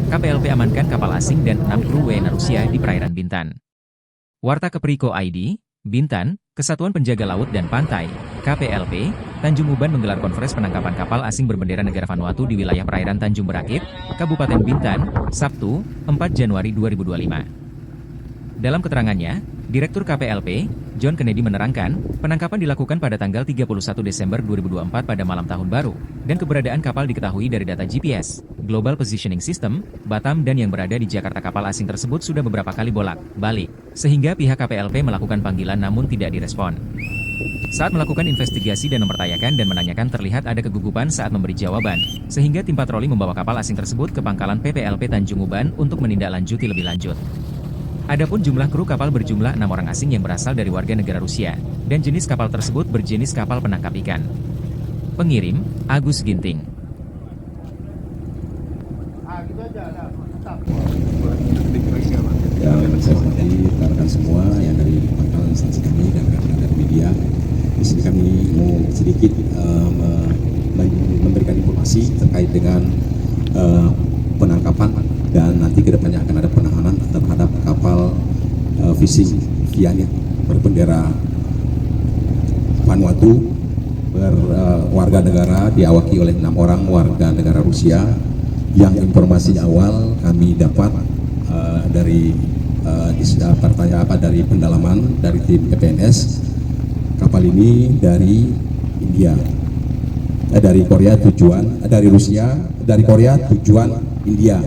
KPLP amankan kapal asing dan 6 kru WNA Rusia di perairan Bintan. Warta Kepriko ID, Bintan, Kesatuan Penjaga Laut dan Pantai, KPLP, Tanjung Uban menggelar konferensi penangkapan kapal asing berbendera negara Vanuatu di wilayah perairan Tanjung Berakit, Kabupaten Bintan, Sabtu, 4 Januari 2025. Dalam keterangannya, Direktur KPLP, John Kennedy menerangkan, penangkapan dilakukan pada tanggal 31 Desember 2024 pada malam tahun baru, dan keberadaan kapal diketahui dari data GPS, Global Positioning System, Batam dan yang berada di Jakarta. Kapal asing tersebut sudah beberapa kali bolak-balik, sehingga pihak KPLP melakukan panggilan namun tidak direspon. Saat melakukan investigasi dan mempertanyakan dan menanyakan terlihat ada kegugupan saat memberi jawaban, sehingga tim patroli membawa kapal asing tersebut ke pangkalan PPLP Tanjung Uban untuk menindaklanjuti lebih lanjut. Adapun jumlah kru kapal berjumlah 6 orang asing yang berasal dari warga negara Rusia, dan jenis kapal tersebut berjenis kapal penangkap ikan. Pengirim, Agus Ginting. Yang saya hormati rekan-rekan semua yang dari pangkalan instansi kami dan rekan-rekan dari media, di sini kami mau sedikit memberikan informasi terkait dengan penangkapan dan nanti kedepannya akan ada penahanan terhadap kapal fishing Vianya berbendera Vanuatu berwarga negara diawaki oleh 6 orang warga negara Rusia yang informasi awal kami dapat dari pendalaman dari tim PPNS, kapal ini dari India, dari Korea tujuan, dari Rusia, dari Korea tujuan India.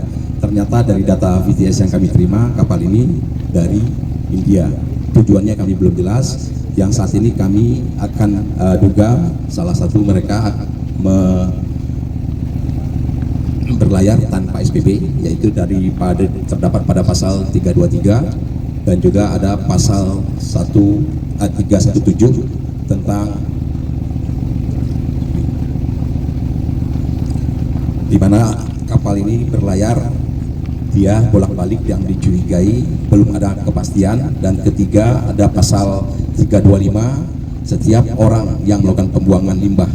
Ternyata dari data VTS yang kami terima, kapal ini dari India. Tujuannya kami belum jelas. Yang saat ini kami akan duga salah satu mereka berlayar tanpa SPP, yaitu terdapat pada pasal 323 dan juga ada pasal 317 tentang di mana kapal ini berlayar dia bolak-balik yang dicurigai, belum ada kepastian. Dan ketiga ada pasal 325, setiap orang yang melakukan pembuangan limbah,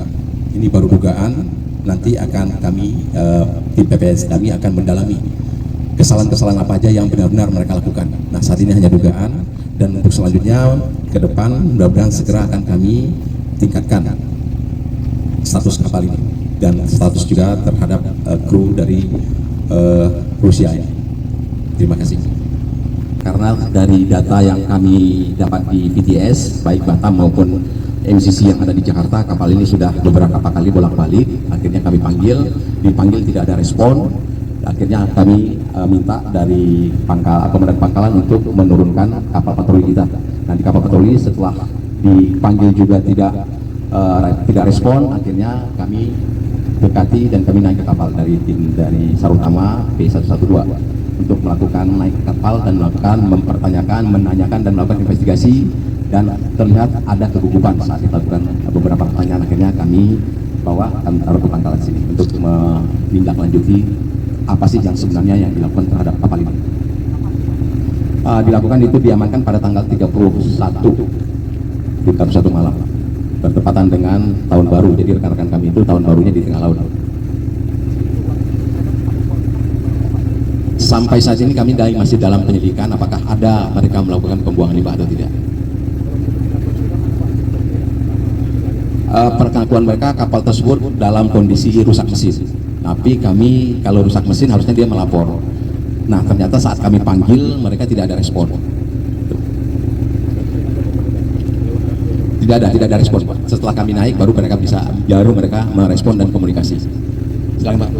ini baru dugaan, nanti akan kami tim PPS kami akan mendalami kesalahan-kesalahan apa aja yang benar-benar mereka lakukan. Nah, saat ini hanya dugaan, dan untuk selanjutnya ke depan mudah-mudahan segera akan kami tingkatkan status kapal ini dan status juga terhadap kru dari Rusia ini. Terima kasih. Karena dari data yang kami dapat di VTS, baik Batam maupun MCC yang ada di Jakarta, kapal ini sudah beberapa kali bolak-balik. Akhirnya kami dipanggil tidak ada respon. Akhirnya kami minta dari komandan pangkalan untuk menurunkan kapal patroli kita. Nanti kapal patroli setelah dipanggil juga tidak respon, akhirnya kami dekati dan kami naik ke kapal dari tim dari Sarutama P112 untuk melakukan naik ke kapal dan melakukan mempertanyakan, menanyakan dan melakukan investigasi, dan terlihat ada kegugupan saat kita lakukan beberapa pertanyaan. Akhirnya kami taruh ke pangkalan sini untuk menindaklanjuti apa sih yang sebenarnya yang dilakukan terhadap kapal ini. Dilakukan itu diamankan pada tanggal 31 malam, bertepatan dengan tahun baru. Jadi rekan-rekan kami itu tahun barunya di tengah laut. Sampai saat ini kami masih dalam penyelidikan apakah ada mereka melakukan pembuangan limbah atau tidak. Pengakuan mereka kapal tersebut dalam kondisi rusak mesin. Tapi kami kalau rusak mesin harusnya dia melapor. Nah, ternyata saat kami panggil mereka tidak ada respon. Tidak ada respon, Pak. Setelah kami naik baru mereka merespon dan komunikasi. Silakan, Pak.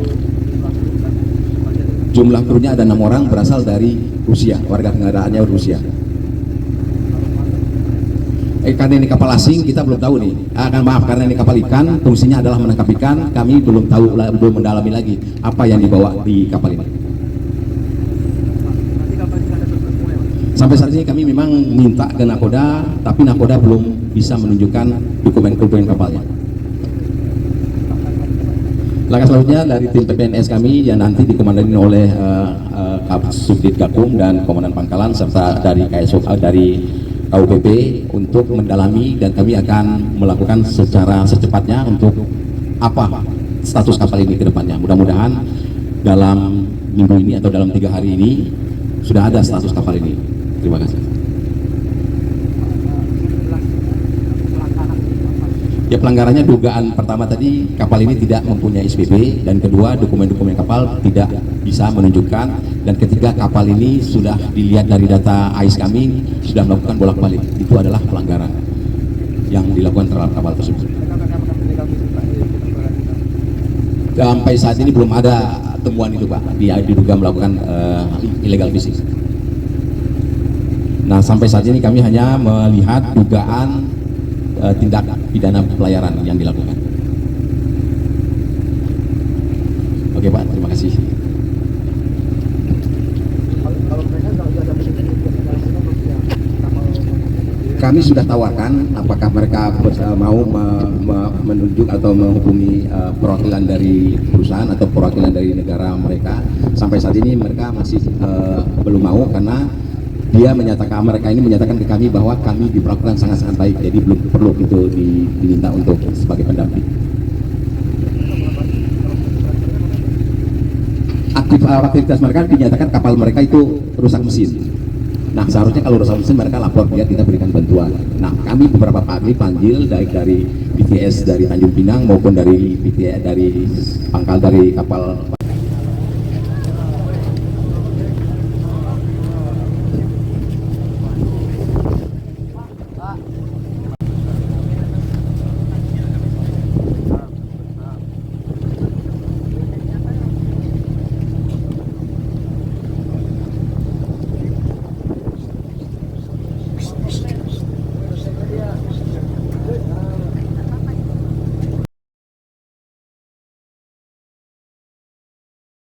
Jumlah krunya ada 6 orang berasal dari Rusia, warga negaraannya Rusia. Karena ini kapal asing kita belum tahu nih. Karena ini kapal ikan, fungsinya adalah menangkap ikan. Kami belum tahu, belum mendalami lagi apa yang dibawa di kapal ini. Sampai saat ini kami memang minta ke Nakoda, tapi Nakoda belum bisa menunjukkan dokumen-dokumen kapalnya. Langkah selanjutnya dari tim PPNS kami yang nanti dikomandani oleh Subdit Gakum dan Komandan Pangkalan serta dari KSO dari KUPP untuk mendalami, dan kami akan melakukan secara secepatnya untuk apa status kapal ini ke depannya. Mudah-mudahan dalam minggu ini atau dalam 3 hari ini sudah ada status kapal ini. Terima kasih. Ya, pelanggarannya dugaan pertama tadi kapal ini tidak mempunyai SPP, dan kedua dokumen-dokumen kapal tidak bisa menunjukkan, dan ketiga kapal ini sudah dilihat dari data AIS kami sudah melakukan bolak-balik. Itu adalah pelanggaran yang dilakukan terhadap kapal tersebut. Sampai saat ini belum ada temuan itu Pak, dia diduga melakukan illegal fishing. Nah, sampai saat ini kami hanya melihat dugaan tindak pidana pelayaran yang dilakukan. Oke Pak, terima kasih. Kami sudah tawarkan apakah mereka mau menunjuk atau menghubungi perwakilan dari perusahaan atau perwakilan dari negara mereka. Sampai saat ini mereka masih belum mau, karena mereka ini menyatakan ke kami bahwa kami diperlakukan sangat-sangat baik, jadi belum perlu itu diminta untuk sebagai pendamping. Aktivitas mereka dinyatakan kapal mereka itu rusak mesin. Nah, seharusnya kalau rusak mesin mereka lapor biar kita berikan bantuan. Nah, kami beberapa kali panggil baik dari BTS dari Tanjung Pinang maupun dari BTS dari pangkal dari kapal